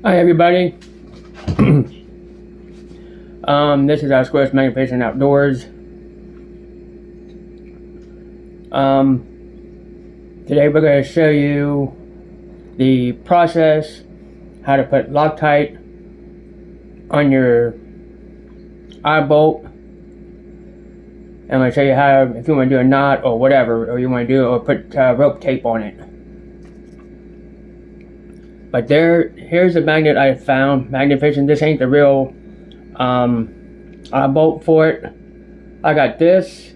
Hi everybody. This is our Squares Magnification Outdoors. Today we're going to show you the process how to put Loctite on your eye bolt. I'm going to show you how, if you want to do a knot or whatever, or you want to do, or put rope tape on it. But here's the magnet I found. Magnification. This ain't the real bolt for it. I got this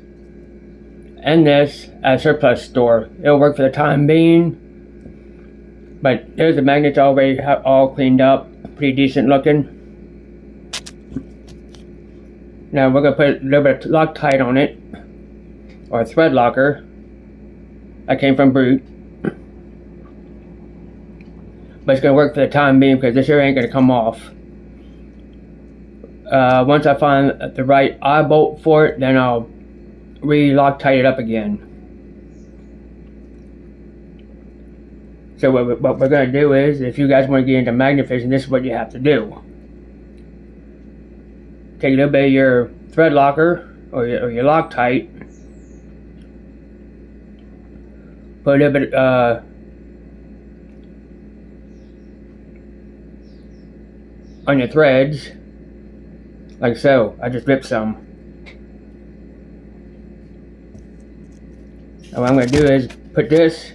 and this at a surplus store. It'll work for the time being. But there's the magnets already all cleaned up, pretty decent looking. Now we're gonna put a little bit of Loctite on it, or a thread locker. That came from Brute. But it's going to work for the time being because this here ain't going to come off. Once I find the right eye bolt for it, then I'll re-Loctite it up again. So what we're going to do is, if you guys want to get into magnification, this is what you have to do. Take a little bit of your thread locker or your Loctite. Put a little bit on your threads, like so. I just ripped some. And what I'm going to do is put this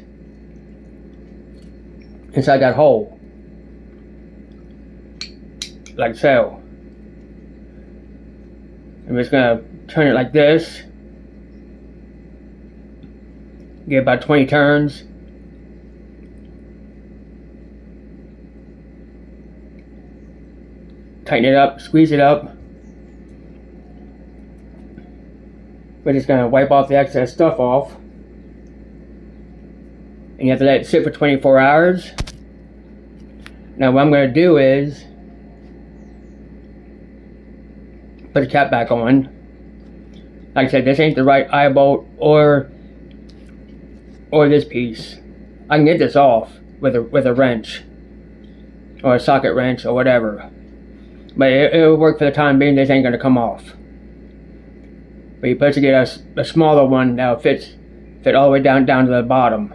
inside that hole, like so. I'm just going to turn it like this, get about 20 turns. Tighten it up, squeeze it up. We're just going to wipe off the excess stuff off. And you have to let it sit for 24 hours. Now what I'm going to do is put the cap back on. Like I said, this ain't the right eye bolt or this piece. I can get this off with a wrench or a socket wrench or whatever. But it'll work for the time being. This ain't going to come off. But you're supposed to get a smaller one that'll fit all the way down to the bottom.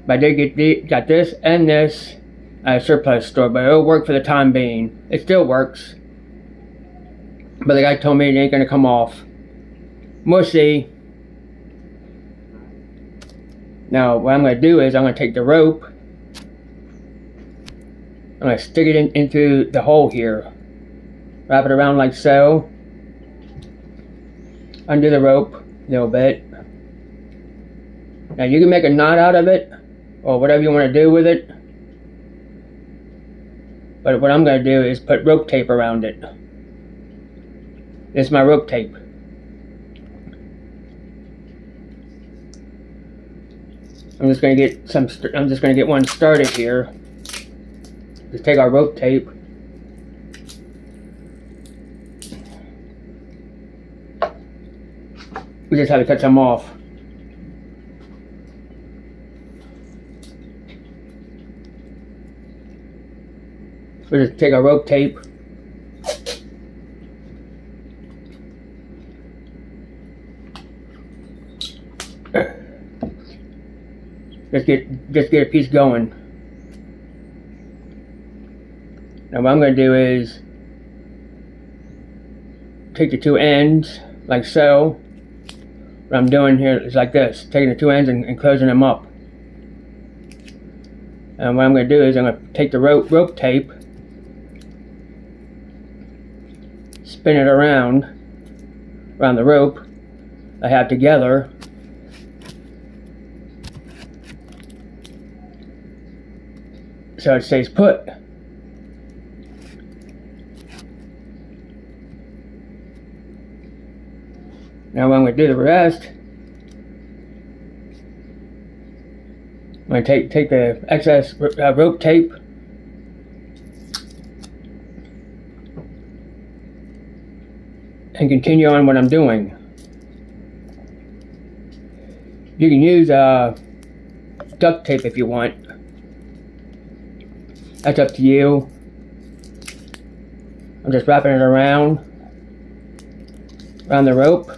But I did got this and this at a surplus store, but it'll work for the time being. It still works. But the guy told me it ain't going to come off. We'll see. Now what I'm going to do is I'm going to take the rope. I'm going to stick it into the hole here. Wrap it around like so. Undo the rope a little bit. Now you can make a knot out of it, or whatever you want to do with it. But what I'm going to do is put rope tape around it. This is my rope tape. I'm just going to get one started here. Just take our rope tape. We just have to cut some off. We just take our rope tape. Just get a piece going. Now what I'm going to do is take the two ends, like so. What I'm doing here is like this, taking the two ends and closing them up. And what I'm going to do is I'm going to take the rope tape, spin it around the rope I have together. So it stays put. Now what I'm going to do the rest, I'm going to take the excess rope tape and continue on what I'm doing. You can use duct tape if you want. That's up to you. I'm just wrapping it around the rope.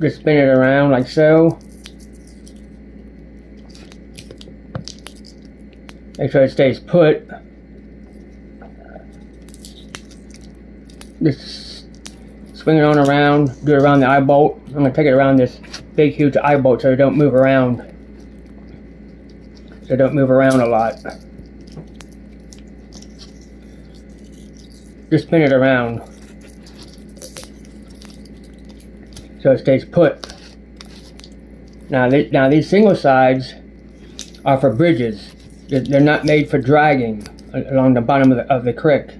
Just spin it around like so. Make sure it stays put. Just swing it on around, do it around the eye bolt. I'm going to take it around this big huge eye bolt so it don't move around. So it don't move around a lot. Just spin it around so it stays put. Now these single sides are for bridges. They're not made for dragging along the bottom of the creek.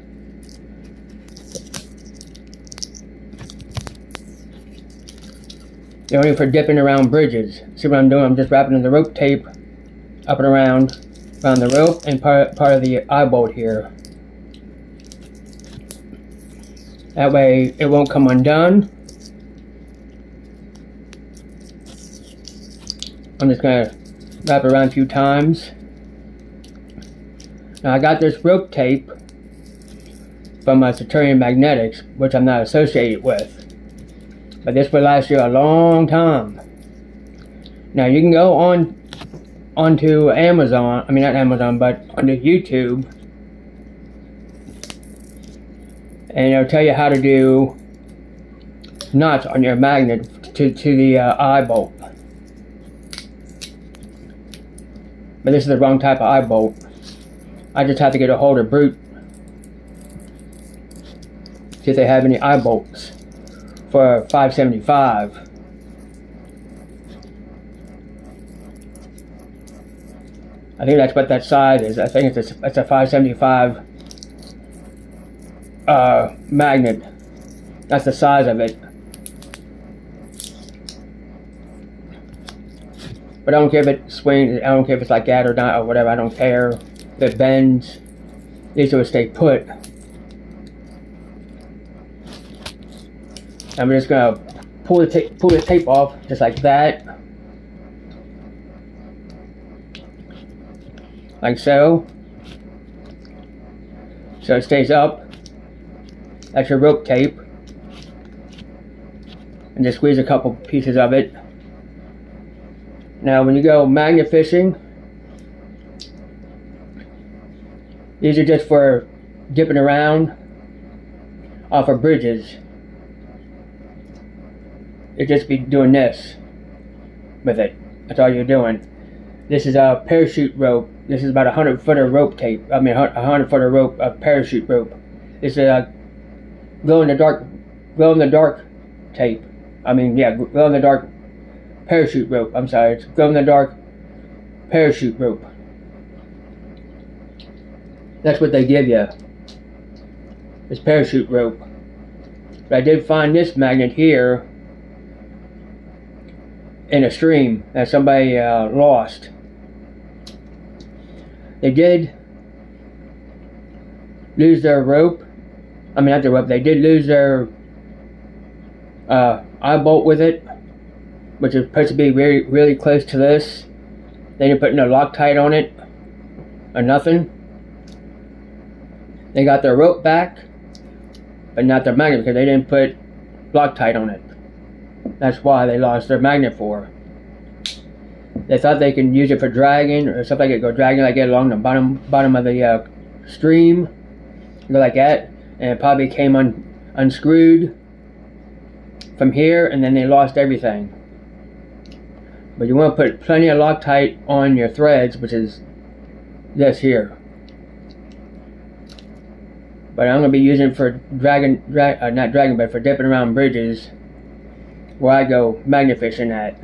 They're only for dipping around bridges. See what I'm doing? I'm just wrapping the rope tape up and around the rope and part of the eye bolt here. That way it won't come undone. I'm just going to wrap it around a few times. Now I got this rope tape from Saturnian Magnetics, which I'm not associated with. But this will last you a long time. Now you can go onto Amazon, I mean not Amazon, but onto YouTube, and it'll tell you how to do knots on your magnet to the eye bolt. But this is the wrong type of eye bolt. I just have to get a hold of Brute, see if they have any eye bolts for 575. I think that's what that side is. I think it's a 575 magnet. That's the size of it. But I don't care if it swings, I don't care if it's like that or not or whatever, I don't care if it bends. These will stay put. I'm just gonna pull the tape off just like that. Like so. So it stays up. That's your rope tape. And just squeeze a couple pieces of it. Now when you go magnet fishing, these are just for dipping around off of bridges. You just be doing this with it. That's all you're doing. This is a parachute rope. This is about 100-footer rope tape. I mean 100-footer rope of parachute rope. This is a glow in the dark tape. I mean, yeah, glow in the dark parachute rope. I'm sorry, it's glow in the dark parachute rope. That's what they give you. This parachute rope. But I did find this magnet here in a stream that somebody lost. They did lose their rope. I mean, not their rope. They did lose their eye bolt with it, which is supposed to be really close to this. They didn't put no Loctite on it or nothing. They got their rope back, but not their magnet because they didn't put Loctite on it. That's why they lost their magnet for. They thought they could use it for dragging or something like it, go dragging like that along the bottom of the stream, go like that, and it probably came unscrewed from here, and then they lost everything. But you want to put plenty of Loctite on your threads, which is this here. But I'm going to be using it for not dragging, but for dipping around bridges where I go magnet fishing at.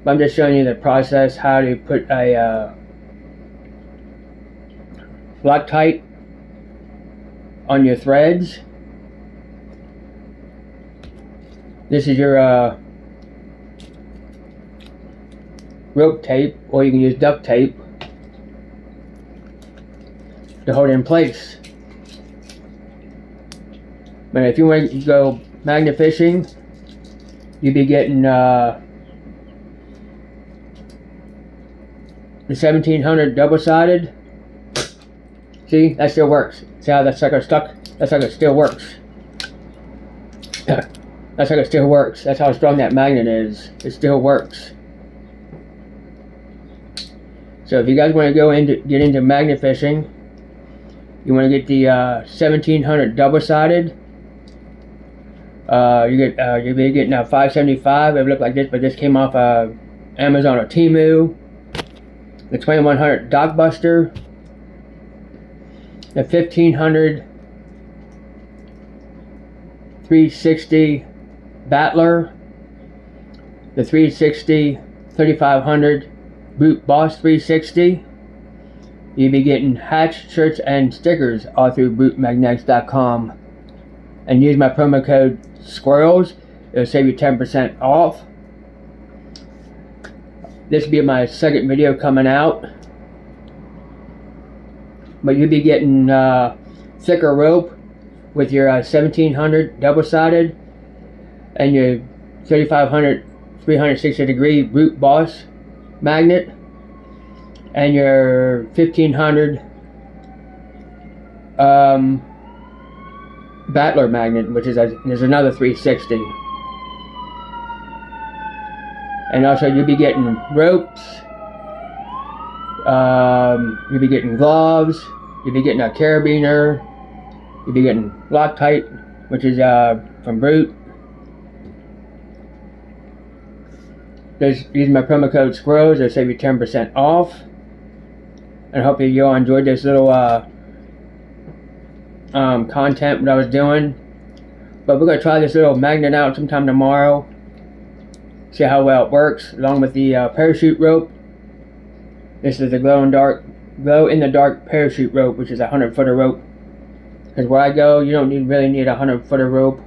But I'm just showing you the process, how to put a Loctite on your threads. This is your rope tape, or you can use duct tape to hold it in place. But if you want to go magnet fishing, you'd be getting the 1700 double-sided. See, that still works. See how that sucker stuck? That sucker still works. That sucker still works. That's how strong that magnet is. It still works. So if you guys want to get into magnet fishing, you want to get the 1700 double-sided. You'll be getting a 575. It looked like this, but this came off Amazon or Temu. The 2100 Dockbuster. The 1500 360 Battler. The 360 3500 Boot Boss 360. You'll be getting hats, shirts, and stickers all through bootmagnetics.com. And use my promo code SQUIRRELS. It'll save you 10% off. This will be my second video coming out. But you'll be getting thicker rope with your 1700 double-sided and your 3500 360 degree Boot Boss magnet and your 1500 Battler magnet, which is there's another 360. And also you'll be getting ropes, you'll be getting gloves, you'll be getting a carabiner, you'll be getting Loctite, which is from Brute. Just use my promo code SQUIRRELS, it'll save you 10% off. And I hope you all enjoyed this little content what I was doing. But we're going to try this little magnet out sometime tomorrow. See how well it works, along with the parachute rope. This is the glow in the dark parachute rope, which is a 100-footer rope. Because where I go, you don't really need a 100-footer rope.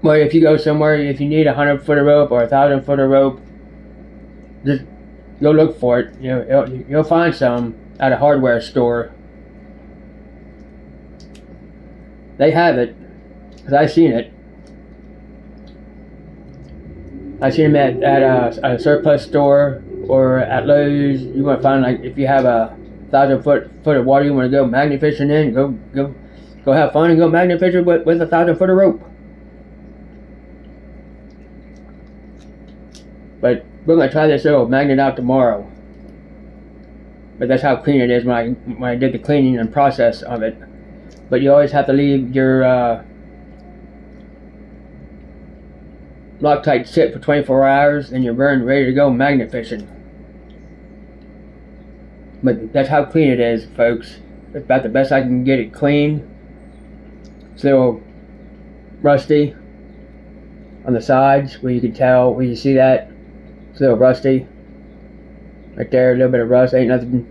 But if you go somewhere, if you need a 100-footer rope or a 1,000-footer rope, just go look for it. You'll find some at a hardware store. They have it, because I've seen it. I've seen them at a surplus store or at Lowe's. You want to find, like, if you have a 1,000-foot of water you want to go magnet fishing in, go have fun and go magnet fishing with a 1,000-footer rope. But we're going to try this little magnet out tomorrow. But that's how clean it is when I did the cleaning and process of it. But you always have to leave your Loctite sit for 24 hours and you're ready to go magnet fishing. But that's how clean it is, folks. It's about the best I can get it clean. It's a little rusty on the sides where you can tell, where you see that. It's a little rusty. Right there, a little bit of rust. Ain't nothing,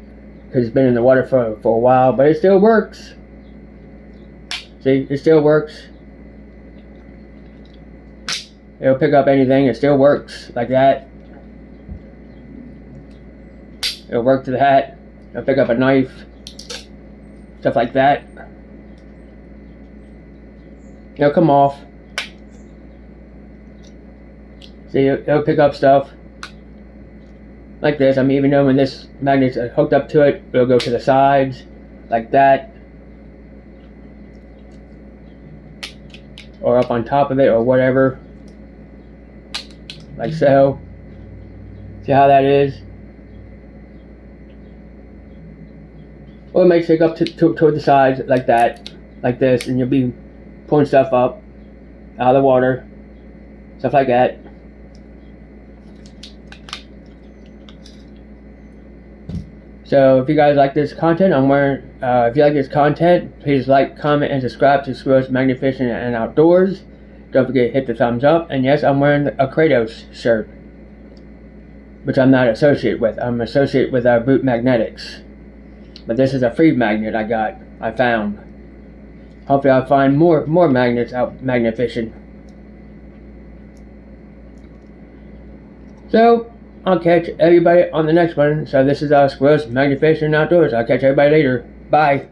because it's been in the water for a while, but it still works. See, it still works. It'll pick up anything, it still works like that. It'll work to that. It'll pick up a knife. Stuff like that. It'll come off. See, it'll pick up stuff like this. I mean, even though when this magnet's hooked up to it, it'll go to the sides like that. Or up on top of it, or whatever. Like so. See how that is? Or it may stick up toward the sides like that. Like this, and you'll be pulling stuff up out of the water. Stuff like that. So if you guys like this content, if you like this content, please like, comment, and subscribe to Squirrels Magnet Fishing and Outdoors. Don't forget to hit the thumbs up. And yes, I'm wearing a Kratos shirt, which I'm not associated with. I'm associated with Boot Magnetics. But this is a free magnet I found. Hopefully I'll find more magnets out magnet fishing. So I'll catch everybody on the next one. So this is Squirrels Magnet Fishing and Outdoors. I'll catch everybody later. Bye.